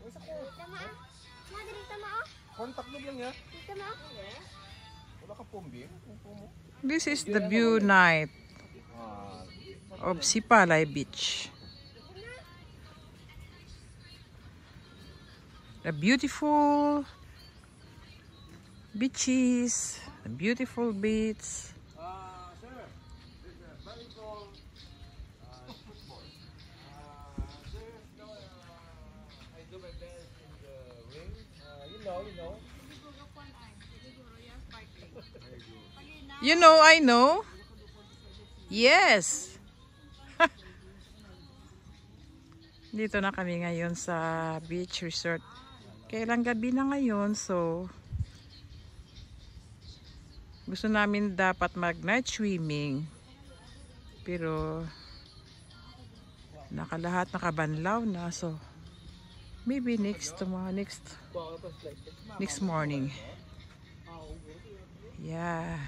Dito ma. Dito ma. Kontak mo lang ya. Dito ma. Wala ka pumbi. This is the view night of Sipalay Beach. The beautiful beaches, the beautiful beach. Sir, this is volleyball, football. Sir, no, I do my best in the ring. You know. You know, I know. Yes. Dito na kami ngayon sa beach resort. Kailang gabi na ngayon, so gusto namin dapat mag night swimming. Pero lahat nakabanlaw na, so maybe next morning. Yeah.